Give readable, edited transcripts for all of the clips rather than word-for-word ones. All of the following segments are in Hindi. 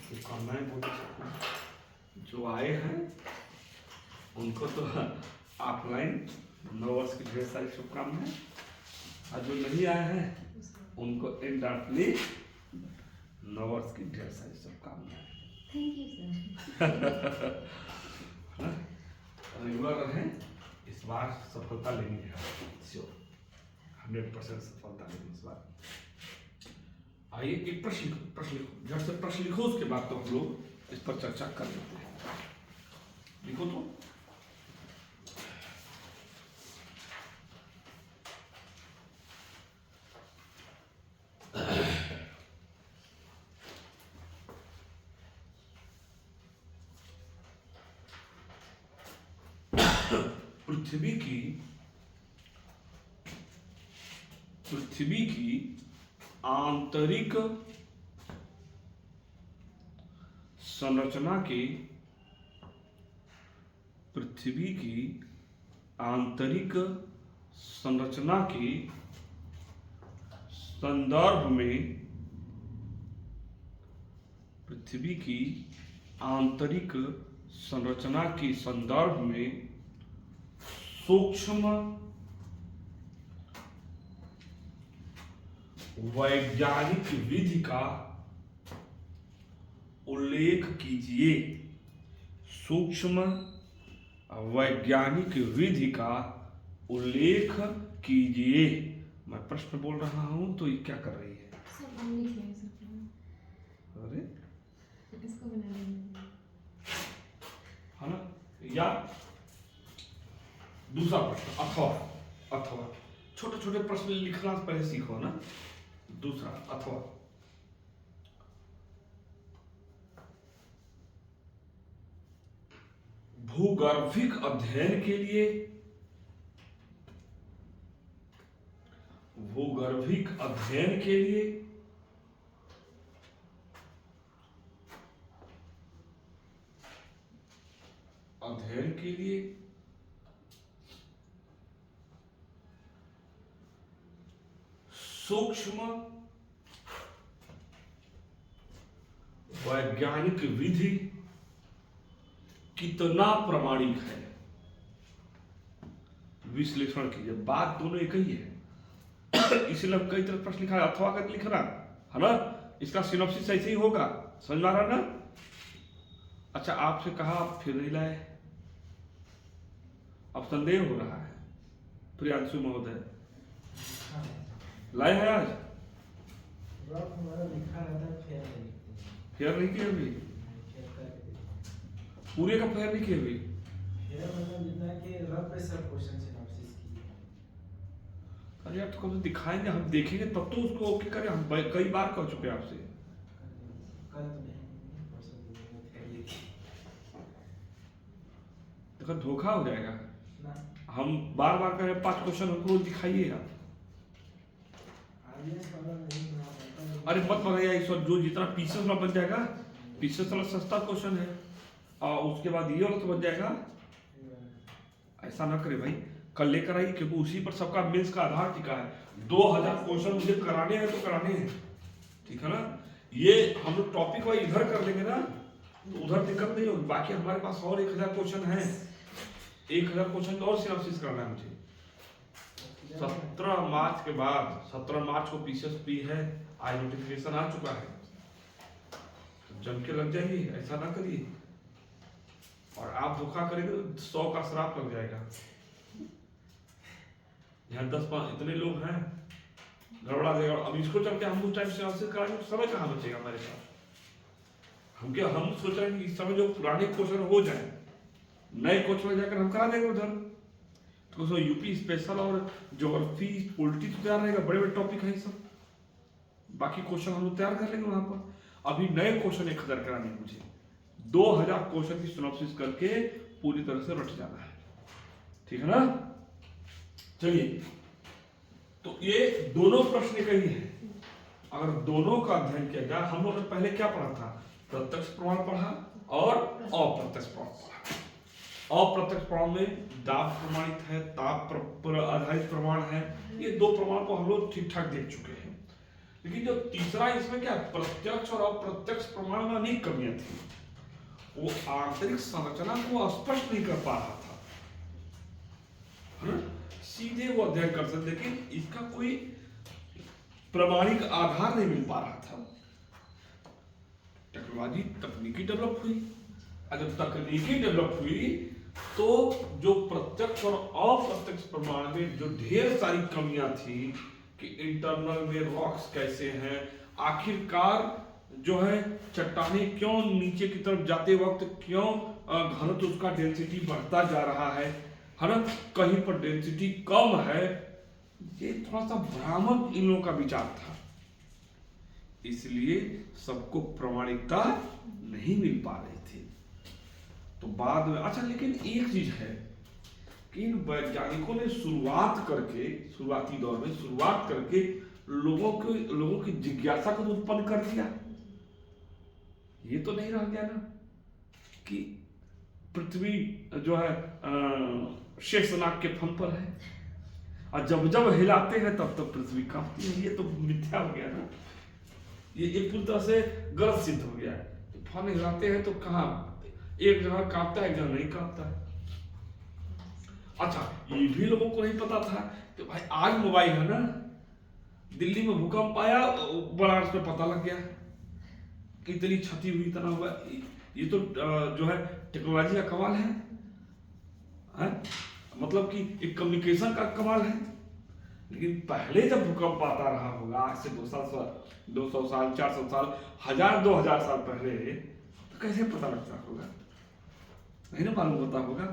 शुभकामनाएं बोल सकते हैं। जो आए हैं उनको तो ऑफलाइन 9 वर्ष की ढेर सारी शुभकामनाएं, और जो नहीं आए हैं उनको इंडायरेक्टली 9 वर्ष की ढेर सारी शुभकामनाएं। Thank you sir. रेगुलर रहें, इस बार सफलता लेनी है, श्योर 100% सफलता लेनी इस बार। आइए एक प्रश्न लिखो, जब से प्रश्न लिखो उसके बाद तो हम लोग इस पर चर्चा कर लेते हैं। लिखो तो। पृथ्वी की आंतरिक संरचना के पृथ्वी की आंतरिक संरचना के संदर्भ में पृथ्वी की आंतरिक संरचना के संदर्भ में सूक्ष्म वैज्ञानिक विधि का उल्लेख कीजिए। सूक्ष्म वैज्ञानिक विधि का उल्लेख कीजिए। मैं प्रश्न बोल रहा हूं तो ये क्या कर रही है? अरे इसको बना लेंगे, है ना? या दूसरा प्रश्न, अथवा छोटे छोटे प्रश्न लिखना पहले सीखो ना। दूसरा, अथवा भूगर्भिक अध्ययन के लिए सूक्ष्म वैज्ञानिक विधि कितना प्रमाणिक है? विश्लेषण कीजिए। बात दोनों एक ही है, इसलिए हम कई तरह प्रश्न लिखा है, अथवा करके लिखना है ना। इसका सिनॉप्सिस ऐसे ही होगा, समझ में आ रहा ना? अच्छा, आपसे कहा आप फिर नहीं लाए, अब संदेह हो रहा है। प्रियांशु महोदय लाए हैं आज? फेयर नहीं किए अभी? पूरे का फेयर नहीं किए अभी? अरे आप तो कब दिखाएंगे, हम देखेंगे तब तो उसको ओके करें। हम कई बार कह चुके हैं आपसे। देखो धोखा हो जाएगा। हम बार बार कह रहे 5 क्वेश्चन हमको दिखाइए आप। अरे मत बनाइए इस वक्त, जो जितना पीसेस वाला बन जाएगा, पीसेस वाला सस्ता क्वेश्चन है, और उसके बाद ये वाला तो बन जाएगा। ऐसा ना करे भाई, कल लेकर आइए, क्योंकि उसी पर सबका मेंस का आधार टिका है। 2000 क्वेश्चन मुझे कराने हैं तो कराने हैं, ठीक है ना? ये हम लोग टॉपिक वाइज इधर कर लेंगे ना, तो उधर दिक्कत नहीं होगी। बाकी हमारे पास और 1000 क्वेश्चन हैं, 1000 क्वेश्चन और सिनॉप्सिस करना है मुझे। 17 मार्च के बाद, 17 मार्च को पीसीएस पी है, आज नोटिफिकेशन आ चुका है, तो जम के लग जाइए, ऐसा ना करिए। और आप धोखा करेंगे तो 100 का श्राप लग जाएगा। यहाँ 10-5 इतने लोग हैं, गड़बड़ा देगा। अब इसको चल के हम उस टाइम से आंसर कराएंगे तो समय कहाँ बचेगा हमारे पास? हम सोच रहे हैं कि इस समय जो पुराने क्वेश्चन हो जाए, नए क्वेश्चन जाकर हम करा देंगे उधर। तो उसमें यूपी स्पेशल और ज्योग्राफी पॉलिटिक्स तैयार रहेगा, बड़े बड़े टॉपिक है सब। बाकी क्वेश्चन हम लोग तैयार कर लेंगे वहां पर। अभी नए क्वेश्चन 1000 कराने हैं मुझे, 2000 क्वेश्चन की सिनॉप्सिस करके पूरी तरह से रट जाना है, ठीक है ना? चलिए, तो ये दोनों प्रश्न एक ही है। अगर दोनों का अध्ययन किया जाए, हम लोगों ने पहले क्या पढ़ा था? प्रत्यक्ष प्रमाण पढ़ा और अप्रत्यक्ष प्रमाण पढ़ा। अप्रत्यक्ष प्रमाण में दाब प्रमाणित है, ताप पर आधारित प्रमाण है। ये 2 प्रमाण को हम लोग ठीक ठाक देख चुके हैं। लेकिन जो तीसरा इसमें क्या है, प्रत्यक्ष और अप्रत्यक्ष प्रमाण में अनेक कमियां थी। वो आंतरिक संरचना को स्पष्ट नहीं कर पा रहा था, है ना? सीधे वो अध्ययन कर सकते, लेकिन इसका कोई प्रमाणिक आधार नहीं मिल पा रहा था। टेक्नोलॉजी तकनीकी डेवलप हुई, और जब तकनीकी डेवलप हुई तो जो प्रत्यक्ष और अप्रत्यक्ष प्रमाण में जो ढेर सारी कमियां थी कि इंटरनल में रॉक्स कैसे हैं, आखिरकार जो है चट्टाने क्यों नीचे की तरफ जाते वक्त क्यों घनत्व उसका डेंसिटी बढ़ता जा रहा है ना, कहीं पर डेंसिटी कम है, ये थोड़ा सा भ्रामक इन लोगों का विचार था, इसलिए सबको प्रमाणिकता नहीं मिल पा रही थी। तो बाद में अच्छा, लेकिन एक चीज है कि इन वैज्ञानिकों ने शुरुआती दौर में शुरुआत करके लोगों की जिज्ञासा को उत्पन्न कर दिया। ये तो नहीं रह गया ना कि पृथ्वी जो है शेषनाग के फन पर है, और जब जब हिलाते हैं तब तब पृथ्वी कांपती है। ये तो मिथ्या हो गया ना, ये पूरी तरह से गलत सिद्ध हो गया है। फन हिलाते हैं तो कहाँ एक जगह कांपता है, एक जगह नहीं कांपता है। अच्छा, ये भी लोगों को नहीं पता था कि भाई आज मोबाइल है ना, दिल्ली में भूकंप आया, बनारस में पता लग गया, कितनी क्षति हुई, इतना हुआ। ये तो जो है टेक्नोलॉजी का कमाल है, मतलब कि एक कम्युनिकेशन का कमाल है। लेकिन पहले जब भूकंप आता रहा होगा, आज से 200 साल 400 साल 1000-2000 साल पहले, तो कैसे पता लगता होगा? नहीं ना मालूम होता होगा।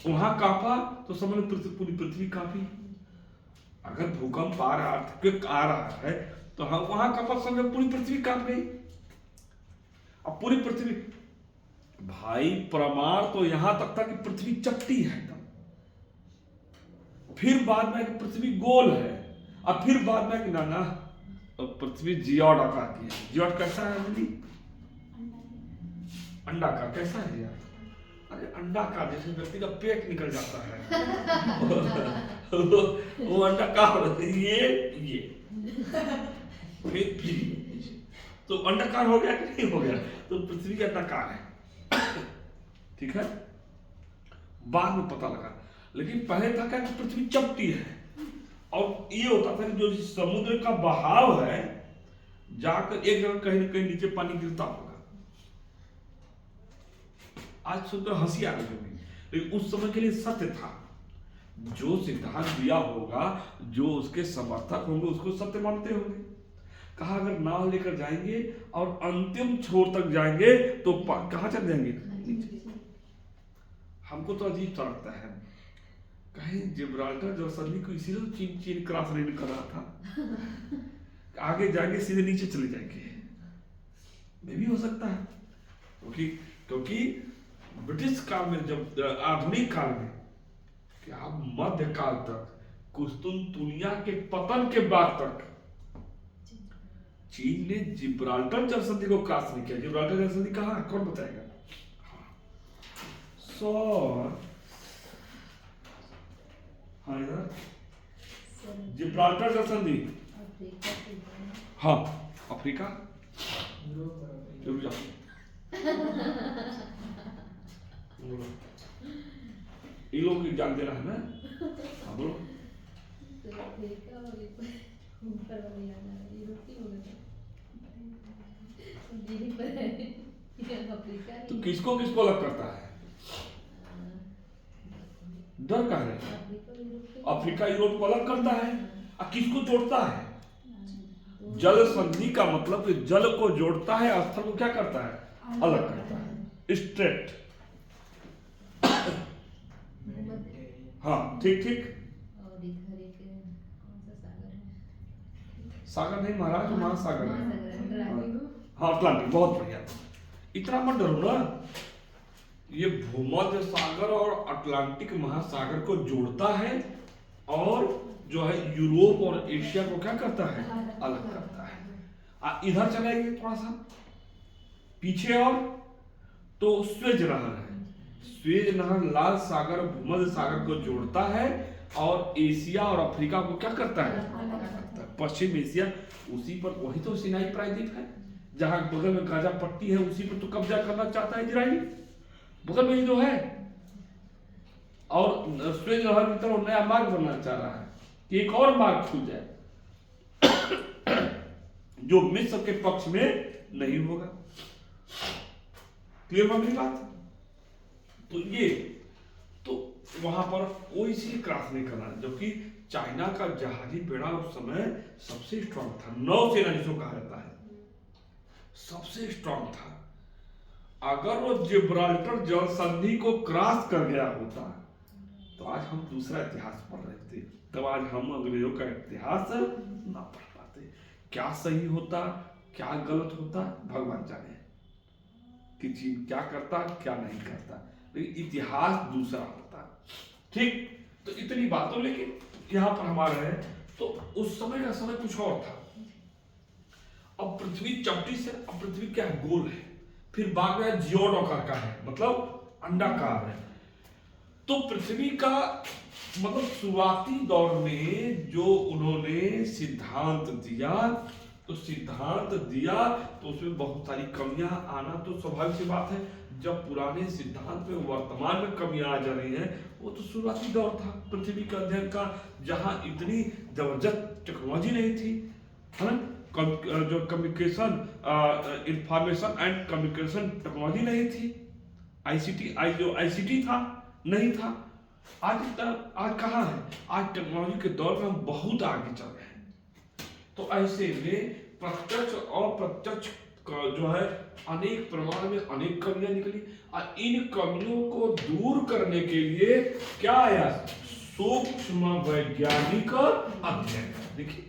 वहां कांपा तो समझ पूरी पृथ्वी कांपी। अगर भूकंप आ रहा, अर्थक्वेक आ रहा है, तो हम वहां कांपा समझ पूरी पृथ्वी कांप गई। अब पूरी पृथ्वी, भाई प्रमाण तो यहां तक था कि पृथ्वी चपटी है एकदम, फिर बाद में पृथ्वी गोल है, और फिर बाद में ना पृथ्वी जियोड आकार की है। जियोड कैसा है दीदी? अंडा का कैसा है यार? अरे अंडा का जैसे व्यक्ति का पेट निकल जाता है वो अंडा का ये फिर तो अंडाकार हो गया कि नहीं हो गया? तो पृथ्वी का अंडाकार है, ठीक है। बाद में पता लगा, लेकिन पहले था क्या कि पृथ्वी चपटी है, और ये होता था कि जो समुद्र का बहाव है जाकर एक जगह कहीं न कहीं नीचे पानी गिरता होगा। आज सुनकर हंसी आ रही होगी, लेकिन उस समय के लिए सत्य था। जो सिद्धांत दिया होगा, जो उसके समर्थक होंगे, उसको सत्य मानते होंगे। कहा अगर नाव लेकर जाएंगे और अंतिम छोर तक जाएंगे तो कहां चल जाएंगे? हमको तो अजीब सा लगता है, कहीं जिब्राल्टर जो सदी को इसीलिए चीन क्रॉस नहीं कर रहा था, आगे जाएंगे सीधे नीचे चले जाएंगे। ये भी हो सकता है, क्योंकि ब्रिटिश काल में, जब आधुनिक काल में, क्या मध्य काल तक, कुस्तुनतुनिया के पतन के बाद तक चीन ने जिब्राल्टर जलसंधि को क्रॉस नहीं किया। जिब्राल्टर जलसंधि कहाँ है, कौन बताएगा? हाँ इधर जिब्राल्टर जलसंधि, हाँ अफ्रीका। रुक जाओ, ये लोग जान दे रहा है ना। हाँ बोलो। तो किसको किसको अलग करता है? डर का है, अफ्रीका यूरोप को अलग करता है, और किसको जोड़ता है? जल संधि का मतलब कि जल को जोड़ता है, स्थल को क्या करता है? अलग करता है। स्ट्रेट, हाँ ठीक ठीक। सागर नहीं महाराज, महासागर है। हाँ अटलांटिक, बहुत बढ़िया। इतना मत डरो ना, ये भूमध्य सागर और अटलांटिक महासागर को जोड़ता है, और जो है यूरोप और एशिया को क्या करता है? अलग करता है। इधर चलेंगे थोड़ा सा पीछे, और तो स्वेज नहर है। स्वेज नहर लाल सागर और भूमध्य सागर को जोड़ता है, और एशिया और अफ्रीका को क्या करता है? अलग करता है। पश्चिम एशिया, उसी पर वही तो सिनाई प्रायद्वीप है, जहां बगल में गाजा पट्टी है, उसी पर तो कब्जा करना चाहता है इजराइल, बगल में ही तो है। और सुएज नहर की तरफ नया मार्ग बनना चाह रहा है कि एक और मार्ग खुल जाए जो मिस्र के पक्ष में नहीं होगा। क्लियर होगी बात? तो ये तो वहां पर कोई सी क्रॉस नहीं करना, जबकि चाइना का जहाजी बेड़ा उस समय सबसे स्ट्रांग था, नौसेना जिसको कहा जाता है, सबसे स्ट्रांग था। अगर वो जिब्राल्टर जल संधि को क्रॉस कर गया होता तो आज हम दूसरा इतिहास पढ़ रहे थे, तब आज हम अंग्रेजों का इतिहास ना पढ़ पाते। क्या सही होता, क्या गलत होता, भगवान जाने कि चीन क्या करता क्या नहीं करता, लेकिन इतिहास दूसरा होता। ठीक, तो इतनी बातों, लेकिन यहां पर हमारे हैं तो उस समय का समय कुछ और था। अब पृथ्वी चपटी से, अब पृथ्वी क्या है, गोल है, फिर बाद में जियोड आकार का है, मतलब अंडाकार है। तो पृथ्वी का मतलब शुरुआती दौर में जो उन्होंने सिद्धांत दिया, तो सिद्धांत दिया तो उसमें बहुत सारी कमियां आना तो स्वाभाविक सी बात है। जब पुराने सिद्धांत में वर्तमान में कमियां आ जा रही हैं, वो तो शुरुआती दौर था पृथ्वी के अध्ययन का, जहां इतनी जबरदस्त टेक्नोलॉजी नहीं थी, है ना, जो communication, information and communication technology नहीं थी, आईसीटी, जो आईसीटी था नहीं था। आज कहाँ है, आज टेक्नोलॉजी के दौर में हम बहुत आगे चल रहे हैं। तो ऐसे में प्रत्यक्ष और अप्रत्यक्ष जो है अनेक प्रमाण में अनेक कमियां निकली, और इन कमियों को दूर करने के लिए क्या आया, सूक्ष्म वैज्ञानिक अध्ययन। देखिए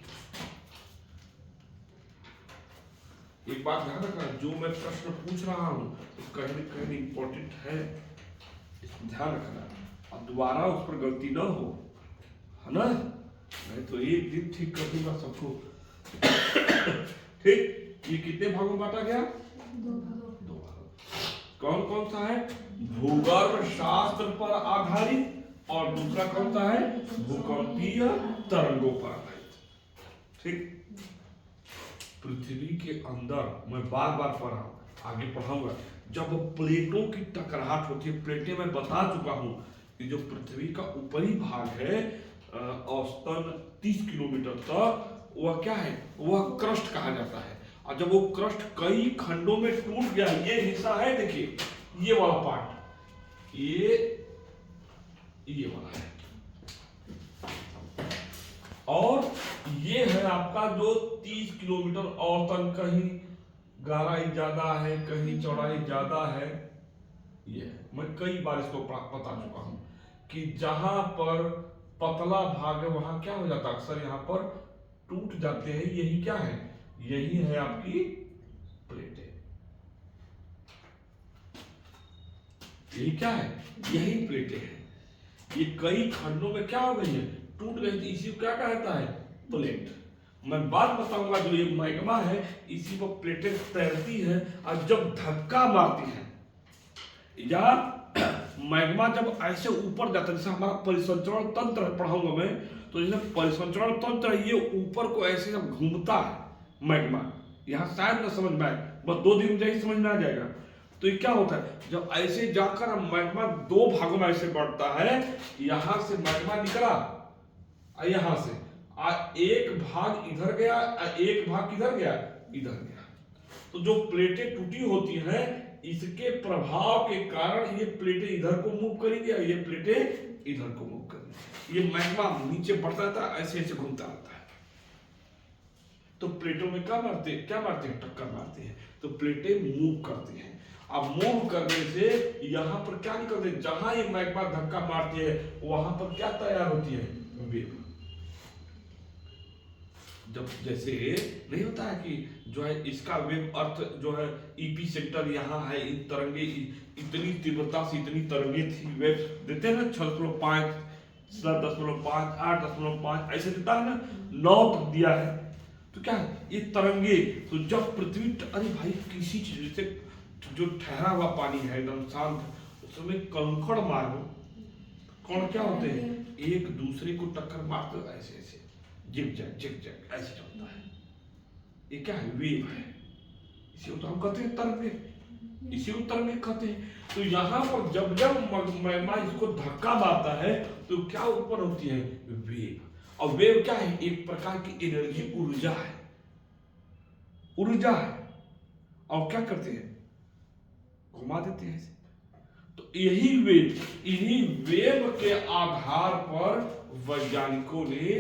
एक बात ध्यान रखना, जो मैं प्रश्न पूछ रहा हूं तो कहीं न कहीं इंपॉर्टेंट है, ध्यान रखना, और दोबारा उस पर गलती ना हो, है ना, मैं तो एक दिन ठीक कर दूंगा सबको। ठीक, ये कितने भागों में बांटा गया, दो भागों। कौन कौन सा है, भूगर्भ शास्त्र पर आधारित, और दूसरा कौन सा है, भूकंपीय तरंगों पर आधारित। ठीक, पृथ्वी के अंदर मैं बार बार पढ़ा, आगे पढ़ाऊंगा, जब प्लेटों की टकराहट होती है, प्लेटें मैं बता चुका हूं कि जो पृथ्वी का ऊपरी भाग है औसतन 30 किलोमीटर तक, वह क्या है, वह क्रस्ट कहा जाता है। और जब वो क्रस्ट कई खंडों में टूट गया, ये हिस्सा है, देखिए ये वाला पार्ट, ये वाला है, और ये है आपका जो 30 किलोमीटर औसतन, कहीं गहराई ज्यादा है, कहीं चौड़ाई ज्यादा है। ये है, मैं कई बार इसको बता चुका हूं कि जहां पर पतला भाग है वहां क्या हो जाता है, अक्सर यहां पर टूट जाते हैं। यही क्या है, यही है आपकी प्लेटें, यही क्या है, यही प्लेटें हैं। ये कई खंडों में क्या हो गई है, टूट गई थी, इसी को क्या कहता है, प्लेट। मैं बात बताऊंगा, जो ये मैग्मा है इसी पर प्लेटें तैरती है, और जब धक्का मारती है, या मैग्मा जब ऐसे ऊपर जाता है, जैसे हमारा परिसंचरण तंत्र पढ़ाऊंगा मैं, तो जैसे परिसंचरण तंत्र, ये ऊपर को ऐसे जब घूमता है मैग्मा, यहाँ शायद न समझ में आए, बस 2 दिन में समझ में आ जाएगा। तो ये क्या होता है, जब ऐसे जाकर मैग्मा 2 भागों में ऐसे बढ़ता है, यहां से मैग्मा निकला, यहां से एक भाग इधर गया, एक भाग किधर गया, इधर गया। तो जो प्लेटें टूटी होती हैं, इसके प्रभाव के कारण ये प्लेटें इधर को मूव करेंगी, और ये प्लेटें इधर को मूव करेंगी। ये मैग्मा नीचे बढ़ता रहता है, ऐसे ऐसे घूमता रहता है। तो प्लेटों में क्या मारते हैं, टक्कर मारते हैं, तो प्लेटें मूव करती हैं। अब मूव करने से यहाँ पर क्या निकलते हैं, जहां ये मैग्मा धक्का मारती है, वहां पर क्या तैयार होती है, वेव। जब जैसे नहीं होता है कि जो है इसका वेव अर्थ जो है ईपी सेंटर यहाँ है, इन तरंगे इतनी तीव्रता से इतनी तरंगे थी, वेव देते हैं ना 6.5, 7.5, 8.5 ऐसे देता है ना, 9 तक दिया है। तो क्या है ये तरंगे, तो जब पृथ्वी, अरे भाई किसी चीज से जो ठहरा हुआ पानी है एकदम शांत, उसमें कंकड़ मारो, कौन क्या होते हैं, एक दूसरे को टक्कर मारते ऐसे ऐसे, जिग जैग ऐसे चलता है। ये क्या है? वेव है। इसी को तो हम कहते हैं तरंगे, इसी को तरंगे कहते हैं। तो यहाँ पर जब जब मैग्मा इसको धक्का मारता है तो क्या उत्पन्न होती है? वेव। और वेव क्या है? एक प्रकार की एनर्जी, ऊर्जा है, ऊर्जा है। और क्या करते हैं? घुमा देते हैं ऐसे। तो यही वेव, इन्हीं वेव के आधार पर वैज्ञानिकों ने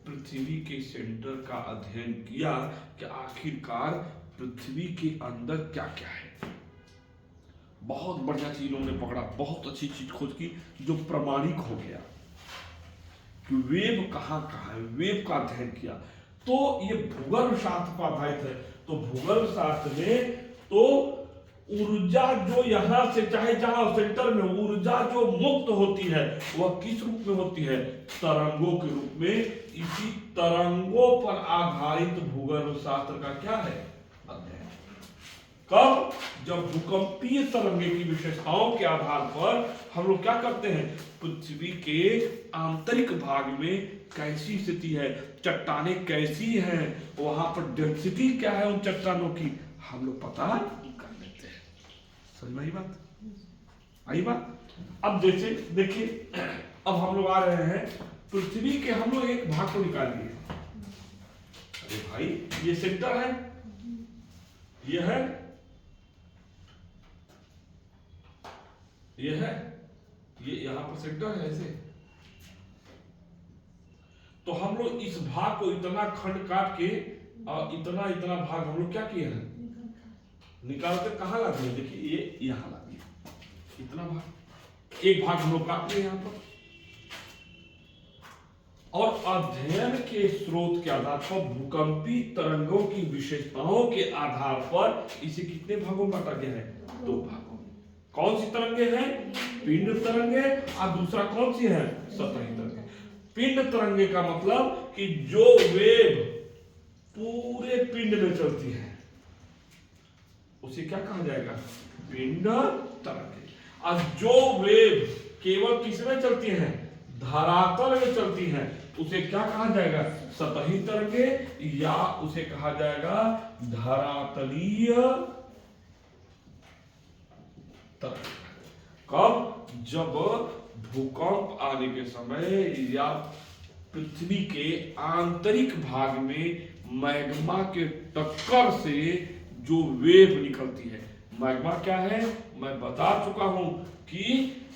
पृथ्वी के सेंटर का अध्ययन किया कि आखिरकार पृथ्वी के अंदर क्या क्या है। बहुत बढ़िया चीज उन्होंने पकड़ा, बहुत अच्छी चीज खोज की जो प्रमाणिक हो गया कि वेव कहाँ कहाँ है। वेव का अध्ययन किया तो ये भूगर्भ शास्त्र पर आधारित है। तो भूगर्भ शास्त्र में तो ऊर्जा जो यहाँ से चाहे जहां सेंटर में ऊर्जा जो मुक्त होती है वह किस रूप में होती है? तरंगों के रूप में। इसी तरंगों पर आधारित भूगर्भ शास्त्र का क्या है? अध्ययन। कब? जब भूकंपीय तरंगे की विशेषताओं के आधार पर हम लोग क्या करते हैं? पृथ्वी के आंतरिक भाग में कैसी स्थिति है, चट्टानें कैसी हैं, वहां पर डेंसिटी क्या है उन चट्टानों की, हम लोग पता कर लेते हैं। समझ में आई बात? आई बात? अब जैसे देखिए, अब हम लोग आ रहे हैं पृथ्वी के, हम लोग एक भाग को निकाल लिए। अरे भाई, ये सेंटर है, ये है, ये है, ये यहां पर सेंटर है ऐसे। तो हम लोग इस भाग को इतना खंड काट के और इतना इतना भाग हम लोग क्या किए हैं? निकाल कर कहाँ ला दिए? देखिए ये यहां ला दिए। इतना भाग, एक भाग हम लोग काट लिए यहां पर। और अध्ययन के स्रोत के आधार पर, भूकंपी तरंगों की विशेषताओं के आधार पर इसे कितने भागों में बांटा गया है? 2 भागों में। कौन सी तरंगे हैं? पिंड तरंगे। और दूसरा कौन सी है? सतही तरंगे। पिंड तरंगे का मतलब कि जो वेव पूरे पिंड में चलती है उसे क्या कहा जाएगा? पिंड तरंगे। और जो वेव केवल किसमें चलती हैं? धरातल में चलती हैं, उसे क्या कहा जाएगा? सतही तरंगे, या उसे कहा जाएगा धरातलीय तरंगे। कब? जब भूकंप आने के समय या पृथ्वी के आंतरिक भाग में मैग्मा के टक्कर से जो वेव निकलती है। मैग्मा क्या है? मैं बता चुका हूं कि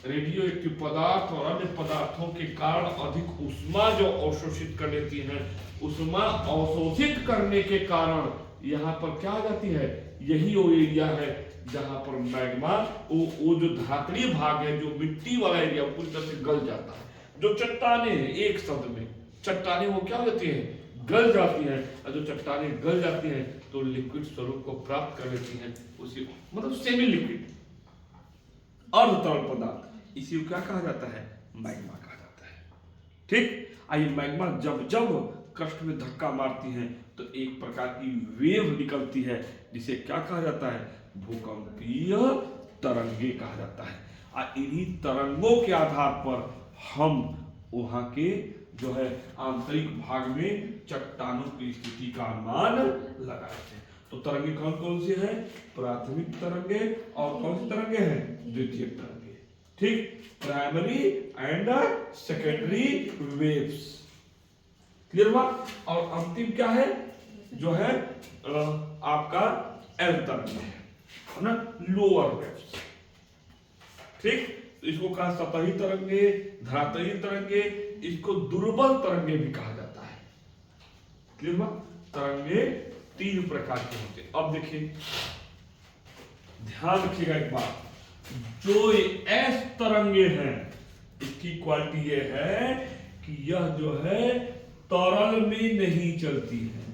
रेडियो एक्टिव पदार्थ और अन्य पदार्थों के कारण अधिक ऊष्मा जो अवशोषित कर लेती है, ऊष्मा अवशोषित करने के कारण यहाँ पर क्या आ जाती है? यही वो एरिया है जहां पर मैग्मा वो जो धातुरीय भाग है, जो मिट्टी वाला एरिया, पूरी तरह से गल जाता है। जो चट्टाने हैं, एक शब्द में चट्टाने वो क्या होती है? गल जाती हैं। और जो चट्टाने गल जाती हैं तो लिक्विड स्वरूप को प्राप्त कर लेती हैं, उसी मतलब सेमी लिक्विड, अर्ध तरल पदार्थ। इसी को क्या कहा जाता है? मैग्मा कहा जाता है। ठीक। आइए, मैग्मा जब जब क्रस्ट में धक्का मारती हैं तो एक प्रकार की वेव निकलती है, जिसे क्या कहा जाता है? भूकंपीय तरंगे कहा जाता है। और इन्हीं तरंगों के आधार पर हम वहां के जो है आंतरिक भाग में चट्टानों की स्थिति का अनुमान लगाते हैं। तो तरंगे कौन कौन सी हैं? प्राथमिक तरंगे। और कौन सी तरंगे हैं? द्वितीयक तरंगे। ठीक। Primary and secondary waves. Clear हुआ? और अंतिम क्या है? जो है आपका एल तरंग है ना, लोअर वेव्स। ठीक। तो इसको कहा सतही तरंगे, धरातलीय तरंगे, इसको दुर्बल तरंगे भी कहा जाता है। क्लियर हुआ? तरंगे 3 प्रकार के होते हैं। अब देखिए, ध्यान रखिएगा एक बात, जो एस तरंगे हैं इसकी क्वालिटी ये है कि यह जो है तरल में नहीं चलती है।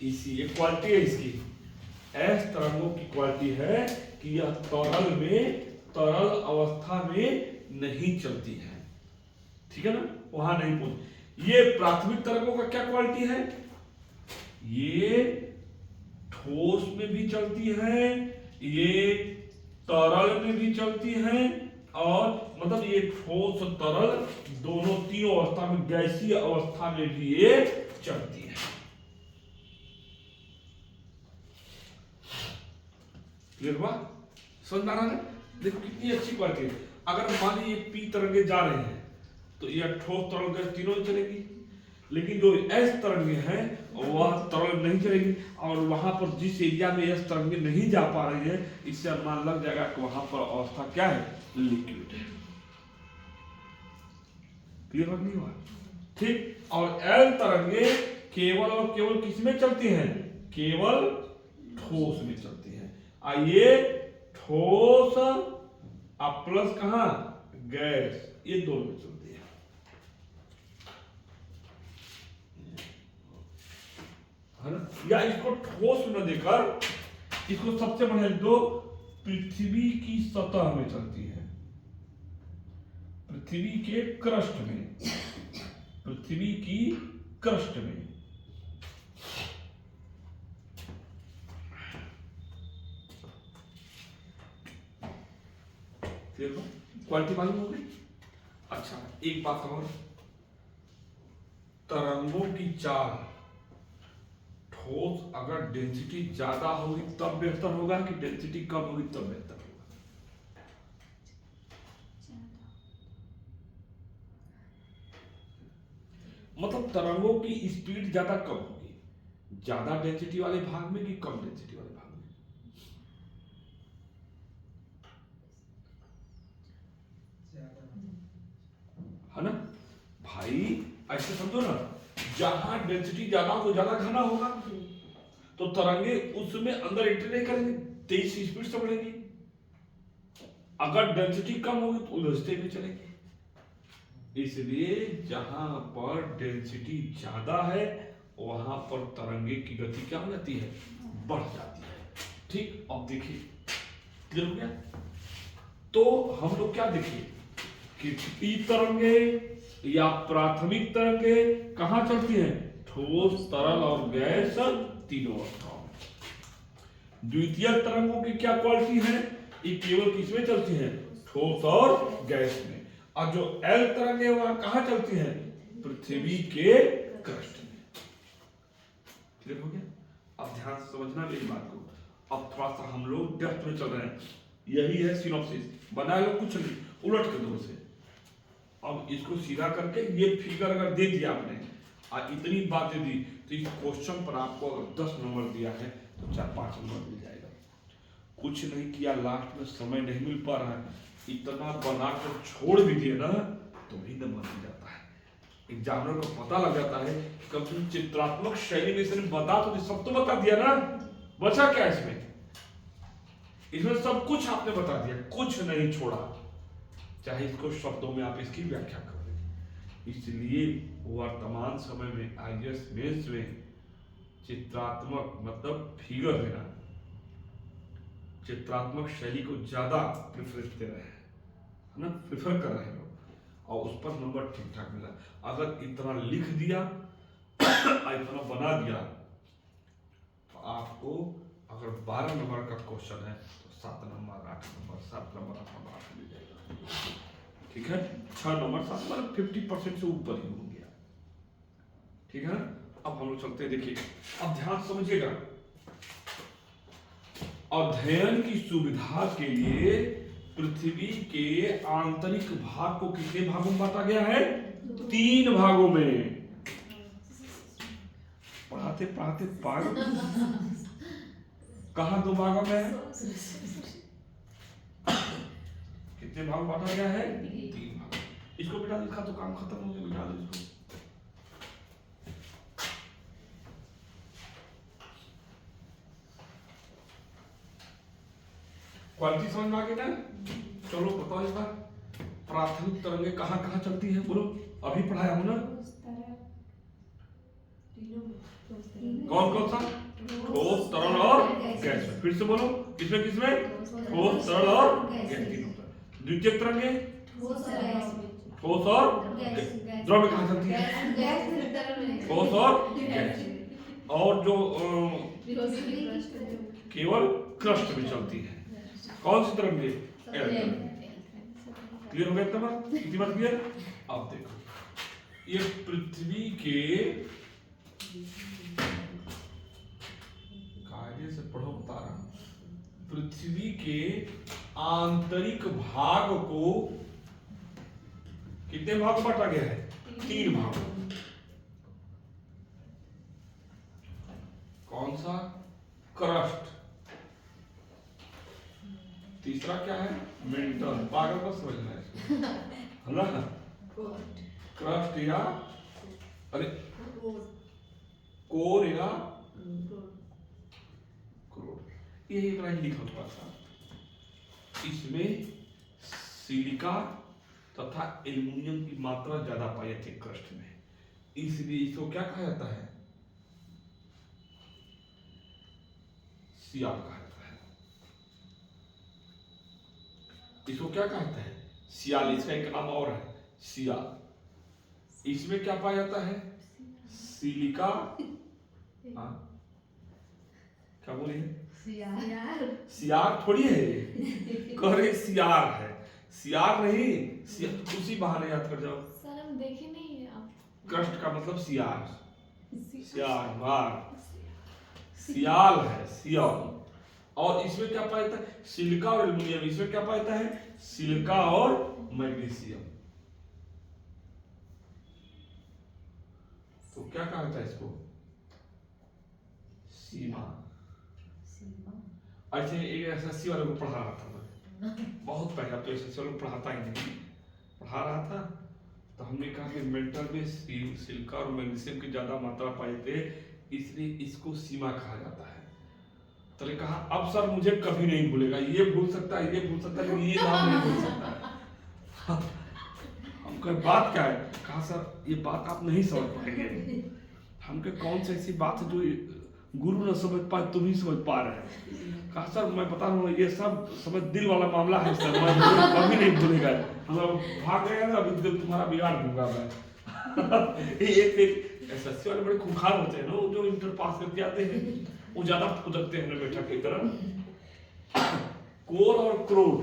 इसी एक क्वालिटी है इसकी। एस तरंगों की क्वालिटी है कि यह तरल अवस्था में नहीं चलती है। ठीक है ना, वहां नहीं पहुंच। ये प्राथमिक तरंगों का क्या क्वालिटी है? ये ठोस में भी चलती है, ये तरल में भी चलती हैं और मतलब ये ठोस तरल दोनों तीनों अवस्था में, गैसीय अवस्था में भी ये चलती है। क्लियर हुआ? समझ में आ रहा है? देखो कितनी अच्छी बात है। अगर मान लीजिए पी तरंगे जा रहे हैं तो यह ठोस तरल गैस तीनों चलेगी, लेकिन जो एस तरंगे हैं वह तरल नहीं चलेगी, और वहां पर जिस एरिया में एस तरंगे नहीं जा पा रही है, इससे अनुमान लग जाएगा कि वहां पर अवस्था क्या है, लिक्विड है। क्लियर नहीं हुआ? ठीक। और एल तरंगे केवल और केवल किसमें चलती हैं, केवल ठोस में चलती हैं। आइए ठोस अब प्लस कहां, गैस, ये दोनों में चलती है। है ना? या इसको ठोस में न देकर इसको सबसे बढ़िया दो, पृथ्वी की सतह में चलती है, पृथ्वी के क्रस्ट में, पृथ्वी की क्रस्ट में। देखो क्वालिटी मालूम हो गई। अच्छा एक बात और, तरंगों की चाल ठोस अगर डेंसिटी ज्यादा होगी तब बेहतर होगा कि डेंसिटी कम होगी तब बेहतर होगा? मतलब तरंगों की स्पीड ज्यादा कम होगी ज्यादा डेंसिटी वाले भाग में कि कम डेंसिटी वाले भाग में? है ना भाई, ऐसे समझो ना, जहां डेंसिटी ज्यादा हो ज्यादा घना होगा तो तरंगे उसमें अंदर एंट्री नहीं करेंगे, तेज स्पीड से बढ़ेंगी। अगर डेंसिटी कम होगी तो उलझते हुए चलेंगे। इसलिए जहां पर डेंसिटी ज्यादा है वहां पर तरंगे की गति क्या हो जाती है, बढ़ जाती है। ठीक। अब देखिए क्लियर हो गया? तो हम लोग क्या देखें कि पी तरंगे या प्राथमिक तरंगे कहां चलती हैं, ठोस तरल और गैस तीनों अवस्थाओं में। द्वितीय तरंगों की क्या क्वालिटी है, ये केवल किसमें चलती हैं, ठोस और गैस में। और जो एल तरंगे वहां कहां चलती हैं, पृथ्वी के क्रस्ट में। क्लियर हो गया? अब ध्यान से समझना मेरी बात को। अब थोड़ा सा हम लोग डेप्थ में चल रहे हैं। यही है सिनॉप्सिस, बना लो कुछ नहीं, उलट के दो से। अब इसको सीधा करके ये फिगर अगर दे दिया आपने और इतनी बातें दी तो इस क्वेश्चन पर आपको अगर 10 नंबर दिया है तो 4-5 नंबर मिल जाएगा। कुछ नहीं किया, लास्ट में समय नहीं मिल पा रहा है, इतना बनाकर छोड़ भी दिए ना तो भी नंबर मिल जाता है। एग्जामिनर को पता लग जाता है कि कम से कम चित्रात्मक शैली में इसने बता तो सब तो बता दिया ना, बचा क्या इसमें? इसमें सब कुछ आपने बता दिया, कुछ नहीं छोड़ा, चाहे इसको शब्दों में आप इसकी व्याख्या कर लें। इसलिए वर्तमान समय में आईएएस मेंस में चित्रात्मक मतलब फिगर देना, चित्रात्मक शैली को ज्यादा प्रेफरेंस दे रहे हैं, है ना, प्रेफर कर रहे हैं लोग, और उस पर नंबर ठीक ठाक मिला। अगर इतना लिख दिया इतना बना दिया तो आपको अगर 12 नंबर का क्वेश्चन है तो 7 नंबर 8 नंबर 7 नंबर 8 नंबर 8 मिल जाएगा। ठीक है, 6 नंबर 7 मतलब 50% से ऊपर ही हो गया। ठीक है ना? अब हम लोग चलते हैं, देखिए अब ध्यान समझिएगा। अध्ययन की सुविधा के लिए पृथ्वी के आंतरिक भाग को कितने भागों में बांटा गया है, 3 भागों में। पढ़ाते पढ़ाते पागल, कहां 2 भागों में, कितने भाग बांटा गया है, 3 भाग। इसको बिठा दो, इसका तो काम खत्म हो गया, बिठा दो इसको। क्वालिटी समझ में आ गई ना? चलो बताओ इस बार, प्राथमिक तरंगे कहां कहां चलती है, बोलो। अभी पढ़ाया हूं ना, कौन कौन सा, ठोस तरल और गैस। फिर से बोलो, किसमें किसमें, ठोस तरल और गैस, तीनों पर। द्वितीय तरंगे ठोस और द्रव्य कहां चलती है, ठोस और गैस। और जो केवल क्रस्ट में चलती है, कौन सी तरफ ये सब L L तरफ। क्लियर हो गया इतना बात? इतनी बात क्लियर? अब देखो ये पृथ्वी के कायदे से पढ़ो बता रहा हूं। पृथ्वी के आंतरिक भाग को कितने भाग में बांटा गया है? 3 भाग। कौन सा? क्रस्ट। तीसरा क्या है? मेंटल। पागल को समझना है इसको, है ना? क्रस्ट या अरे कोर या क्रोड। ये एक लाइन लिखा थोड़ा सा। इसमें सिलिका तथा एल्युमिनियम की मात्रा ज्यादा पाई जाती है क्रस्ट में, इसलिए इसको क्या कहा जाता है? सियाल कहा जाता है। इसको क्या कहा जाता है? सियाल। इसका एक नाम और है, सियाल। इसमें क्या पाया जाता है? सिलिका। हाँ क्या बोली है? सियार थोड़ी है ये, कह रहे सियार है। सियार नहीं, उसी बहाने याद कर जाओ। सर हम देखे नहीं है आप। क्रस्ट का मतलब सियार, सियार मार, सियाल है, सियाल। और इसमें क्या पाया जाता है? सिलिका और एल्युमिनियम। इसमें क्या पाया जाता है? सिलिका और मैग्नीशियम। तो क्या कहा जाता है इसको? सीमा। अच्छा एक एसएससी वाले को पढ़ा रहा था मैं बहुत पहले, तो एसएससी वाले को पढ़ाता ही नहीं, पढ़ा रहा था तो हमने कहा कि मेंटल में सिलिका और मैग्नीशियम की ज्यादा मात्रा पाई थे, इसलिए इसको सीमा कहा जाता है। तो ने कहा अब सर मुझे कभी नहीं भूलेगा, ये भूल सकता है, ये भूल सकता है, लेकिन ये नाम नहीं भूल सकता है। हम कहे बात क्या है? कहा सर ये बात आप नहीं समझ पाएंगे। हम कहे कौन सी ऐसी बात है जो गुरु न समझ पाए तुम ही समझ पा रहे हैं? कहा सर मैं बता रहा हूँ ये सब समझ दिल वाला मामला है सर, मैं कभी नहीं भूलेगा। हम भाग गए ना, अभी तुम्हारा बिगाड़ दूंगा मैं। एक एसएससी वाले बड़े खूंखार होते हैं ना, जो इंटर पास करके आते हैं वो ज्यादा फुदकते हैं बेटा की तरह। कोर और क्रोड।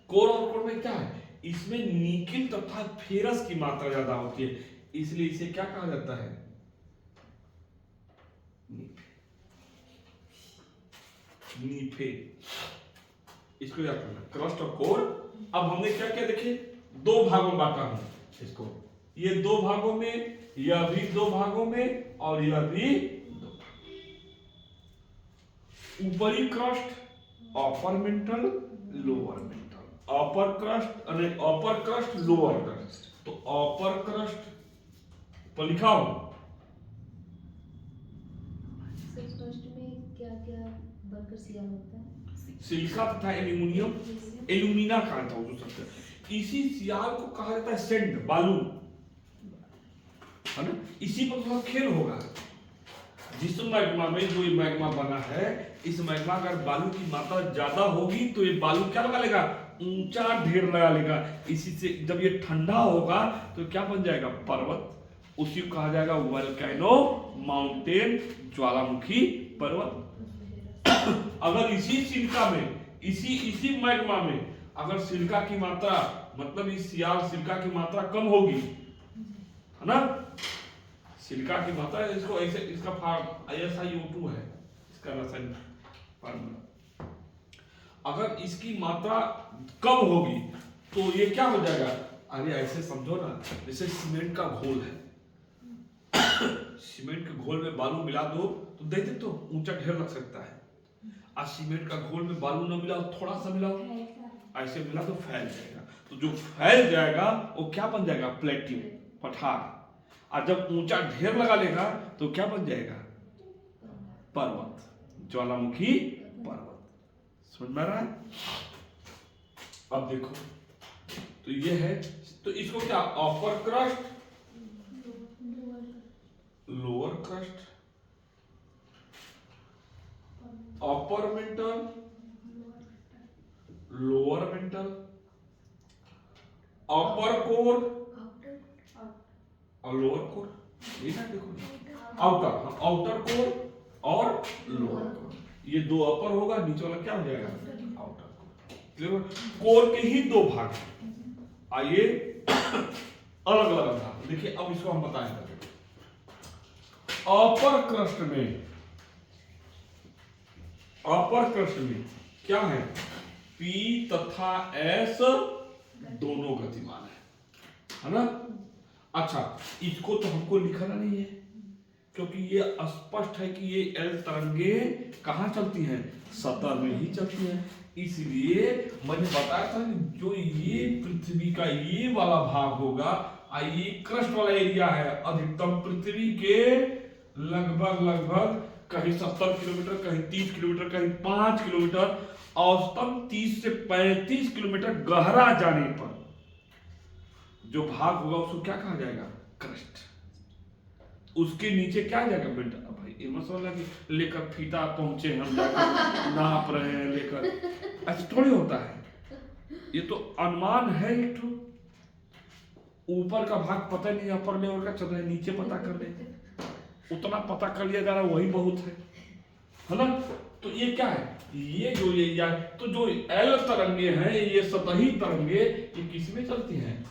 कोर और क्रोड में क्या है? इसमें निकिल तथा फेरस की मात्रा ज्यादा होती है, इसलिए इसे क्या कहा जाता है? नीफे। इसको याद करना, क्रस्ट और कोर। अब हमने क्या क्या देखे? 2 भागों में बांटा हूं इसको, ये 2 भागों में, यह भी 2 भागों में, और यह भी 2। ऊपरी crust, upper mantle, lower mantle. Upper crust अने अपर क्रस्ट, लोअर क्रस्ट। तो अपर क्रस्ट पर लिखा हो सिलिका तथा एल्युमिनियम, एल्यूमिना कहा था जो शब्द। इसी सियाल को कहा जाता है सेंड, बालू, है ना? इसी पर थोड़ा खेल होगा। जिस मैग्मा में जो ये मैग्मा बना है, इस मैग्मा अगर बालू की मात्रा ज्यादा होगी तो ये बालू क्या लगा लेगा? ऊंचा ढेर लगा लेगा। इसी से जब ये ठंडा होगा तो क्या बन जाएगा? पर्वत। उसी को कहा जाएगा वोल्केनो, माउंटेन, ज्वालामुखी पर्वत। अगर इसी सिलिका में, इसी मैग्मा में अगर सिलिका की मात्रा, मतलब इस सियाल सिलिका की मात्रा कम होगी, है ना? सिलिका की मात्रा, इसको ऐसे, इसका SiO2 है इसका रासायनिक फार्मूला। अगर इसकी मात्रा कम होगी तो ये क्या हो जाएगा? अरे ऐसे समझो ना, जैसे सीमेंट का घोल है। सीमेंट के घोल में बालू मिला दो तो देखते तो ऊंचा ढेर लग सकता है। आज सीमेंट का घोल में बालू न मिला, थोड़ा सा मिला, ऐसे मिला तो फैल जाएगा। तो जो फैल जाएगा वो क्या बन जाएगा? प्लेटियम, पठार। और जब ऊंचा ढेर लगा लेगा तो क्या बन जाएगा? पर्वत, ज्वालामुखी पर्वत। समझ में आ रहा है? अब देखो तो ये है, तो इसको क्या? Upper crust, lower crust, upper mantle, lower mantle, upper core और लोअर कोर। ये ना देखो, आउटर, आउटर कोर और लोअर कोर। ये 2 अपर होगा, नीचे वाला क्या हो जाएगा आउटर कोर। कोर के ही 2 भाग हैं। आइए अलग अलग था, देखिए अब इसको हम बताएंगे। अपर क्रस्ट में क्या है, P तथा S दोनों गतिमान है ना। अच्छा, इसको तो हमको लिखना नहीं है क्योंकि ये स्पष्ट है कि ये L तरंगे कहाँ चलती हैं, सतह में ही चलती हैं। इसलिए मैंने बताया था कि जो ये पृथ्वी का ये वाला भाग होगा, ये क्रस्ट वाला एरिया है, अधिकतम पृथ्वी के लगभग कहीं 70 किलोमीटर, कहीं 30 किलोमीटर, कहीं 5 किलोमीटर, औसतन 30 से 35 किलोमीटर गहरा जाने पर जो भाग होगा उसको क्या कहा जाएगा, क्रस्ट। उसके नीचे क्या जाएगा बेटा, भाई ये मसला कि लेकर फीता पहुंचे हम जाकर नाप रहे हैं लेकर, ऐसा थोड़ी होता है। ये तो अनुमान है, एक तो ऊपर का भाग पता नहीं, अपर लेवल का चल रहा है, नीचे पता कर ले, उतना पता कर लिया जा रहा है, वही बहुत है ना। तो ये क्या है, ये जो ये या तो जो एल तरंगे हैं, ये सतही तरंगे, ये किस में चलती हैं,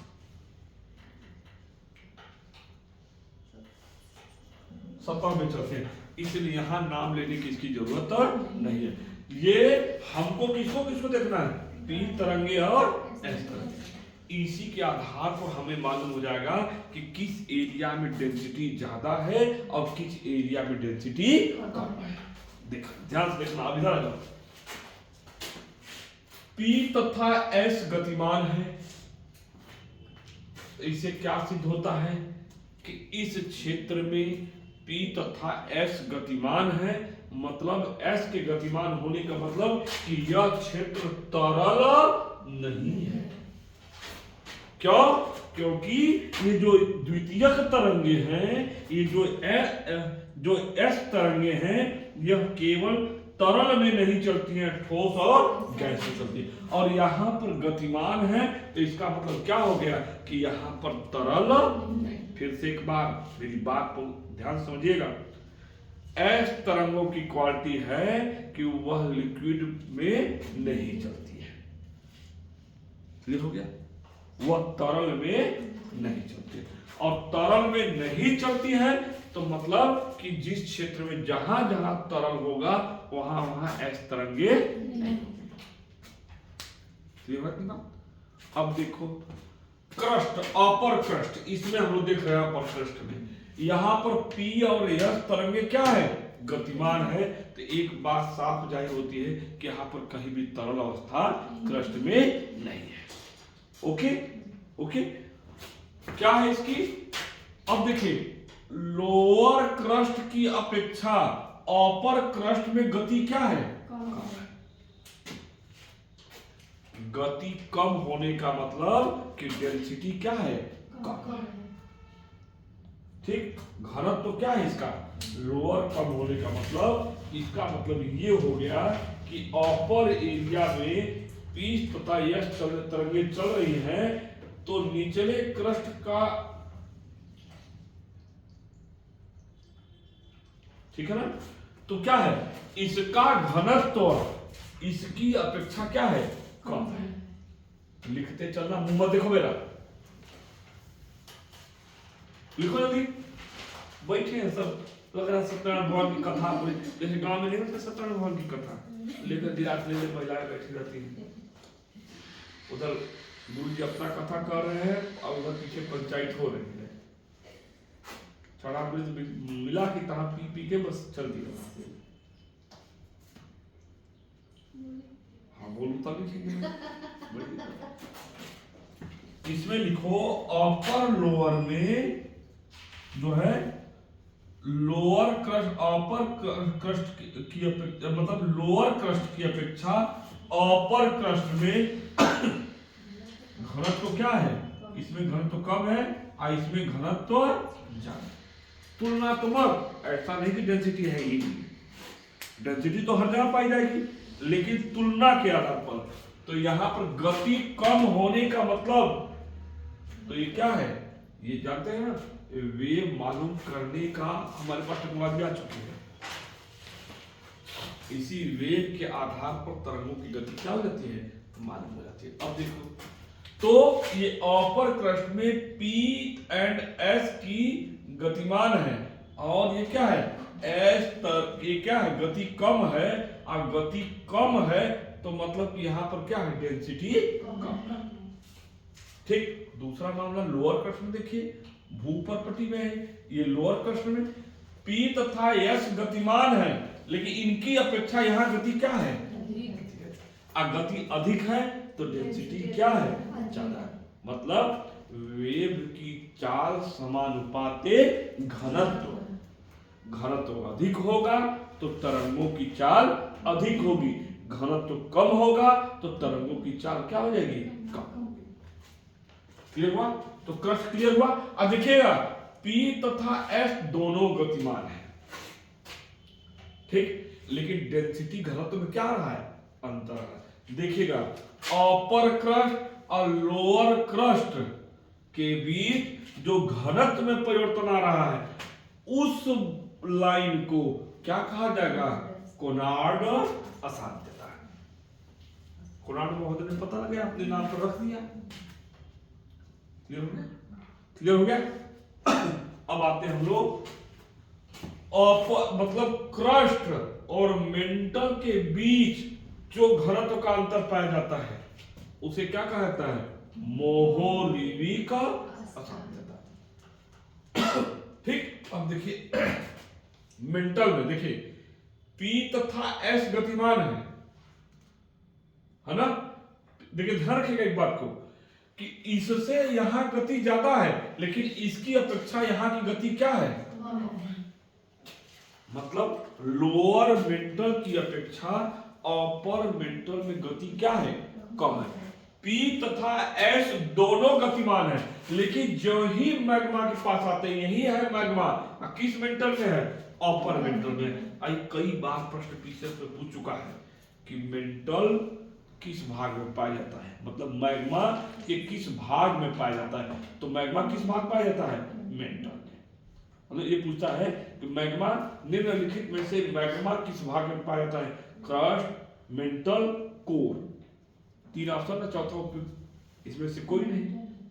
सतह में चलते हैं। इसलिए यहां नाम लेने की इसकी जरूरत नहीं है। ये हमको किसको देखना है, पी तरंगे और एस तरंगे। इसी के आधार पर हमें मालूम हो जाएगा कि किस एरिया में डेंसिटी ज्यादा है और किस एरिया में डेंसिटी कम है। देखो ध्यान से देखना, अब इधर आ जाओ। P तथा S गतिमान है, इससे क्या सिद्ध होता है कि इस क्षेत्र में P तथा S गतिमान है, मतलब S के गतिमान होने का मतलब कि यह क्षेत्र तरल नहीं है। क्यों? क्योंकि ये जो द्वितीयक तरंगे हैं, ये जो S तरंगे हैं, यह केवल तरल में नहीं चलती हैं, ठोस और गैस में चलती है। और यहाँ पर गतिमान है, तो इसका मतलब क्या हो गया कि यहाँ पर तरल नहीं। फिर से एक बार मेरी बात को ध्यान समझिएगा। S तरंगों की क्वालिटी है कि वह लिक्विड में नहीं चलती है। क्लियर हो गया? वह तरल में नहीं चलती, और तरल में नहीं चलती है तो मतलब कि जिस क्षेत्र में जहां जहां तरल होगा वहां वहां एस तरंगे नहीं। क्लियर है ना? अब देखो क्रस्ट, अपर क्रस्ट, इसमें हम लोग देख रहे हैं अपर क्रस्ट में यहां पर पी और एस तरंगे क्या है, गतिमान है। तो एक बात साफ जाहिर होती है कि यहां पर कहीं भी तरल अवस्था क्रस्ट में नहीं है। ओके ओके, क्या है इसकी, अब देखिए लोअर क्रस्ट की अपेक्षा अपर क्रस्ट में गति क्या है, कम है। गति कम होने का मतलब कि डेंसिटी क्या है, कम है। ठीक, घनत्व तो क्या है इसका, लोअर कम होने का मतलब, इसका मतलब ये हो गया कि अपर एरिया में P तथा S तरंगे चल रही हैं, तो निचले क्रस्ट का, ठीक है ना, तो क्या है, इसका घनत्व इसकी अपेक्षा क्या है, कम है। लिखते चलना, मुंह मत देखो मेरा, लिखो जल्दी। बैठे हैं सब, लग रहा है सत्यनारायण भगवान की कथा, जैसे गांव में नहीं होता सत्यनारायण भगवान की कथा, लेकर दिरात ले महिलाएं बैठी रहती हैं। उधर गुरु जी अपना कथा कर रहे हैं और उधर पीछे पंचायत हो रही है। छड़ा मिला की तरह पी पी के बस चल दिया। हाँ बोलू तभी इसमें लिखो अपर लोअर में जो है लोअर क्रस्ट, अपर क्रस्ट की अपेक्षा, मतलब लोअर क्रस्ट की अपेक्षा अपर क्रस्ट में घनत्व क्या है, इसमें घनत्व कम है और इसमें घनत्व ज्यादा। तुलनात्मक, ऐसा नहीं कि डेंसिटी है ही, डेंसिटी तो हर जगह पाई जाएगी, लेकिन तुलना के आधार पर। तो यहां पर गति कम होने का मतलब, तो ये क्या है, ये जानते हैं ना, वे मालूम करने का हमारे पास टेक्नोलॉजी आ चुकी है। इसी वेग के आधार पर तरंगों की गति क्या हो जाती है, मालूम हो जाती है। अब देखो तो ये अपर क्रस्ट में P एंड S की गतिमान है और ये क्या है ये क्या है, गति कम है। और गति कम है तो मतलब यहाँ पर क्या है, डेंसिटी कम है। ठीक, दूसरा मामला लोअर क्रस्ट में देखिए, भूपर पट्टी में है, ये लोअर क्रस्ट में P तथा S गतिमान है, लेकिन इनकी अपेक्षा यहाँ गति क्या है, गति अधिक है तो डेंसिटी क्या है, ज्यादा है। मतलब वेव की चाल समानुपाते घनत्व, घनत्व अधिक होगा तो तरंगों की चाल अधिक होगी, घनत्व कम होगा तो तरंगों की चाल क्या हो जाएगी, कम। क्लियर हुआ? तो क्रस्ट क्लियर हुआ। अब देखिएगा P तथा S दोनों गतिमान है, ठीक, लेकिन डेंसिटी घनत्व में क्या रहा है, अंतर है। देखिएगा अपर क्रस्ट और लोअर क्रस्ट के बीच जो घनत्व में परिवर्तन आ रहा है उस लाइन को क्या कहा जाएगा, कोनार्ड असाध्यता। कोनार्ड महोदय ने पता लगा, अपने नाम पर रख दिया। क्लियर हो गया? क्लियर हो गया? अब आते हैं हम लोग मतलब क्रस्ट और मेंटल के बीच जो घनत्व का अंतर पाया जाता है उसे क्या कहा जाता है, मोहोलीवी का असाध्यता। ठीक, अब देखिए मेंटल में देखिए P तथा S गतिमान है ना। देखिए ध्यान रखिएगा एक बात को कि इससे यहां गति ज्यादा है लेकिन इसकी अपेक्षा यहां की गति क्या है, मतलब लोअर मेंटल की अपेक्षा अपर मेंटल में गति क्या है, कम है। P तथा S दोनों गतिमान है लेकिन जो ही मैग्मा के पास आते हैं, यही है मैग्मा किस मेंटल में है, अपर मेंटल में। आई कई बार प्रश्न पीसीएस में पूछ चुका है कि मेंटल किस भाग में पाया जाता है, मतलब मैग्मा के किस भाग में पाया जाता है। तो मैग्मा किस भाग पाया जाता है, मेंटल में। मतलब ये पूछता है कि मैग्मा निम्नलिखित में से मैग्मा किस भाग में पाया जाता है, क्रस्ट, मेंटल, कोर। तीन ऑप्शन है, चौथा उपयुक्त इसमें से कोई नहीं,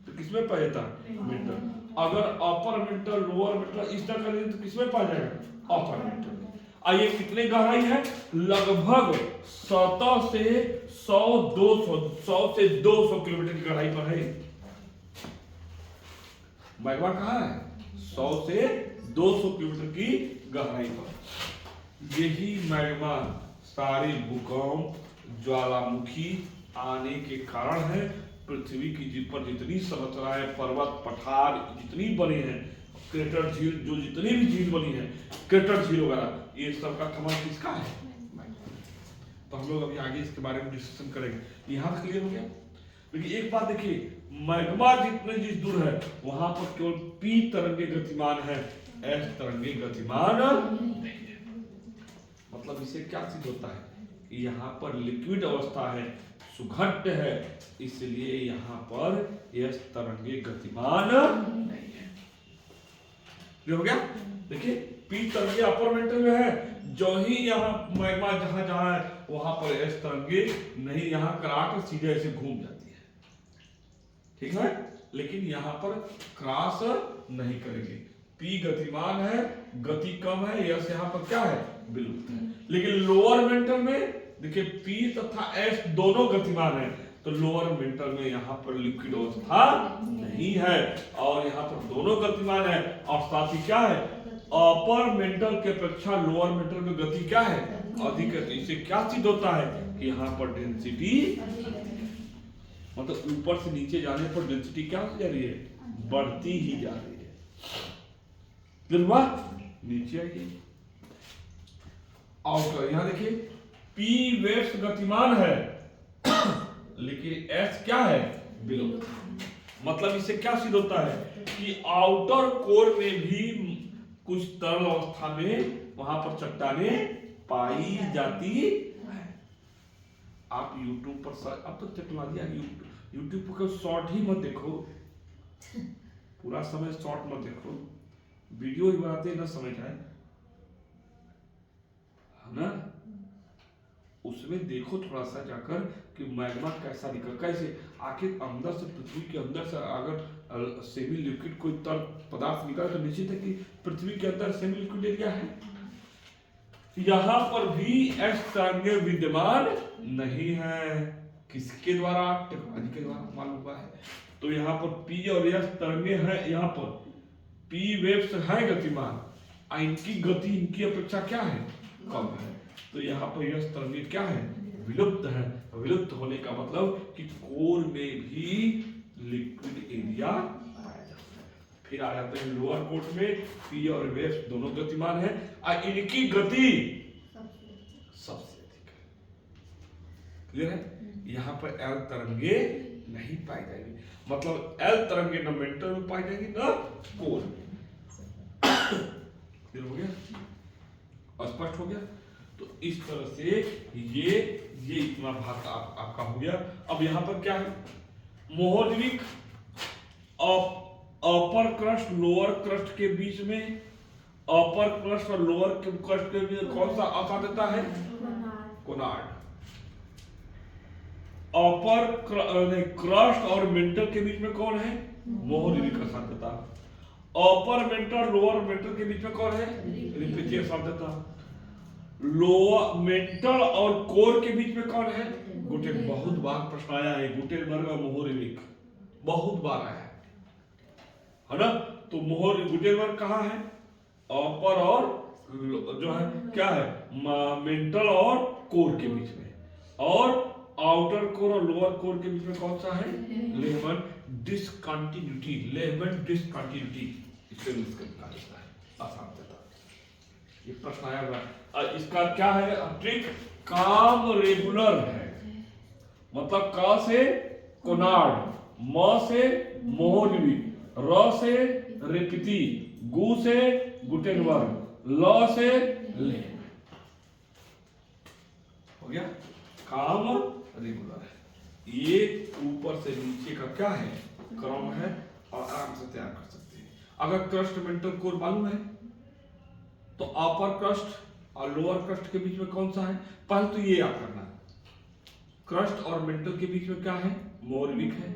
तो किसमें पाया जाता है, मेंटल। अगर अपर मेंटल लोअर मेंटल इस तरह करें तो किसमें पाया जाएगा, अपर मेंटल। आइए कितने गहराई है, लगभग सतह से 100 से 200 किलोमीटर की गहराई पर है। मैग्मा कहाँ है, 100 से 200 किलोमीटर की गहराई पर। यही मैग्मा सारे भूकंप, ज्वालामुखी आने के कारण है। पृथ्वी की पर जितनी संरचनाएं, पर्वत, पठार जितनी बनी हैं, क्रेटर झील, जो जितनी भी झील बनी है, क्रेटर झील वगैरह, ये सब का कमाल किसका है, तो हम लोग अभी आगे इसके बारे में डिस्कशन करेंगे। यहाँ तक क्लियर हो गया। लेकिन एक बात देखिए, मैग्मा जितने जिस दूर है वहां पर केवल P तरंगे गतिमान है, S तरंगे गतिमान नहीं है। मतलब इसे क्या सिद्ध होता है, यहाँ पर लिक्विड अवस्था है, सुघट्ट है, इसलिए यहाँ पर S तरंगे गतिमान नहीं है। हो गया। देखिए P तरंगे अपर मेंटल में है, जो ही यहाँ मैग्मा जहां जहां है वहां पर S तरंगे नहीं, यहाँ कराकर सीधे ऐसे घूम जाती है, ठीक है। लेकिन यहाँ पर क्रॉस नहीं करेगी। P गतिमान है, गति कम है, S यहाँ पर क्या है, विलुप्त है। लेकिन लोअर मेंटल में देखिए P तथा S दोनों गतिमान है, तो लोअर मेंटल में यहाँ पर लिक्विड अवस्था नहीं है और यहाँ पर दोनों गतिमान है। और साथ ही क्या है, अपर मेंटल के अपेक्षा लोअर मेंटल में गति क्या है, अधिक है। तो इससे क्या सिद्ध होता है कि यहाँ पर डेंसिटी, मतलब ऊपर से नीचे जाने पर डेंसिटी क्या हो जा रही है, बढ़ती ही जा रही है। नीचे आइए और यहाँ देखिए P वेव्स गतिमान है लेकिन S क्या है, विलुप्त। मतलब इससे क्या सिद्ध होता है कि आउटर कोर में भी कुछ तरल अवस्था में वहां पर चट्टानें पाई जाती है। आप YouTube पर अब तो टेक्नोलॉजी आ गई, YouTube पर शॉर्ट ही मत देखो, पूरा समय शॉर्ट मत देखो, वीडियो ही बनाते ना समझ आए, है ना। उसमें देखो थोड़ा सा जाकर कि मैग्मा कैसा निकल, कैसे आखिर अंदर से, पृथ्वी के अंदर से अगर सेमी लिक्विड कोई तरल पदार्थ निकला तो निश्चित है कि पृथ्वी के अंदर सेमी लिक्विड एरिया है। यहाँ पर भी एस तरंगे विद्यमान नहीं है। किसके द्वारा? टेक्नोलॉजी के द्वारा मालूम हुआ है। तो यहाँ पर पी और एस तरंगे हैं, यहाँ पर पी वेव्स है गतिमान, इनकी गति इनकी अपेक्षा क्या है? कम है। तो यहाँ पर यस तरंगे क्या है? विलुप्त है। विलुप्त होने का मतलब कि कोर में भी लिक्विड एरिया पाया जाता है। फिर आ जाते हैं लोअर कोर्ट में, पी और वेव्स दोनों गतिमान है और इनकी गति सबसे अधिक है। क्लियर है? यहाँ पर एल तरंगे नहीं पाई जाएगी, मतलब एल तरंगे न मेंटल में पाई जाएगी न कोर में। क्लियर हो गया? स्पष्ट हो गया? तो इस तरह से ये इतना भाग आपका हो गया। अब यहाँ पर क्या है? मोहोर्विक अपर क्रस्ट लोअर क्रस्ट के बीच में, अपर क्रस्ट और लोअर क्रस्ट के बीच कौन सा असाध्यता है? कोनार्ड। अपर क्रस्ट और मेंटल के बीच में कौन है? मोहोर्विक असाध्यता। अपर मेंटल लोअर मेंटल के बीच में कौन है? रिपेचियर असाध्यता। लोअर मेंटल और कोर के बीच में कौन है? गुटेन। बहुत बार प्रश्न आया है गुटेनबर्ग और मोहोर्विक, बहुत बार आया है ना? तो गुटेनबर्ग कहाँ है? अपर और जो है क्या है? मेंटल और कोर के बीच में, और आउटर कोर और लोअर कोर के बीच में कौन सा है? Lehman discontinuity. लेहमैन डिसकंटिन्यूटी इससे निष्कर्ष है असाध्यता। ये प्रश्न आया हुआ है। इसका क्या है? ट्रिक काम रेगुलर है, मतलब का से कोनार्ड, म से मोहोर्विक, र से रेपिती, गु से गुटेनबर्ग, ल से लेहमैन। हो गया? काम रेगुलर है। ये ऊपर से नीचे का क्या है? क्रम है, और आराम से तैयार कर सकते हैं। अगर क्रस्ट मेंटल कोर मालूम है तो अपर क्रस्ट और लोअर क्रस्ट के बीच में कौन सा है? पहले तो ये याद करना है, क्रस्ट और मेंटल के बीच में क्या है? मोहोर्विक है।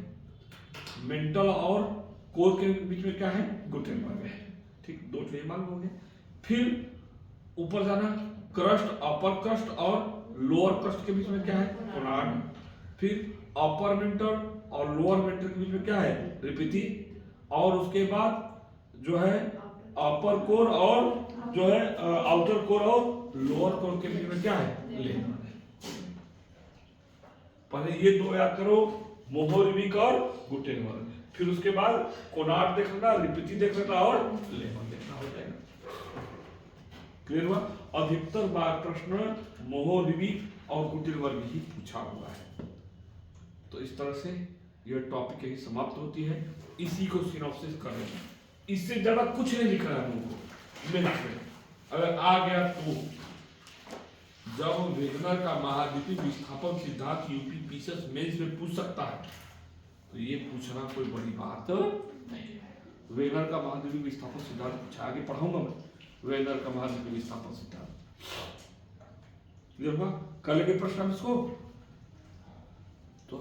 मेंटल और कोर के बीच में क्या है? गुटेनबर्ग है। ठीक, दो चीजें मालूम हो गए। फिर ऊपर जाना, क्रस्ट, अपर क्रस्ट और लोअर क्रस्ट के बीच में क्या है? कोनार्ड। फिर अपर मेंटल और लोअर मेंटल के बीच में क्या है? रिपिती। और उसके बाद जो है अपर कोर और जो है आउटर कोर और लोअर कोर के बीच में क्या है? लेहमैन। पहले ये दो याद करो, मोहोर्विक और गुटेनबर्ग। फिर उसके बाद कोनार्ड देख लेना, रिपिती देख लेना और लेहमैन देखना, हो जाएगा। क्लियर हुआ? अधिकतर बार प्रश्न मोहोर्विक और गुटेनबर्ग ही पूछा हुआ है। तो इस तरह से यह टॉपिक यही समाप्त होती है। इसी को सिनॉप्सिस कर लेना, इससे ज्यादा कुछ नहीं लिखना है तुमको मेहनत में। अगर आ गया तो जब वेगनर का महाद्वीपीय विस्थापन सिद्धांत यूपी पीसीएस मेंस में पूछ सकता है, तो ये पूछना कोई बड़ी बात नहीं है। वेगनर का महाद्वीपीय विस्थापन सिद्धांत पूछा, आगे पढ़ाऊंगा मैं वेगनर का महाद्वीपीय विस्थापन सिद्धांत। क्लियर हुआ? कल के प्रश्न इसको तो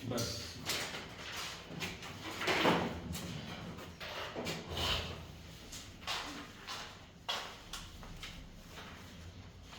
बस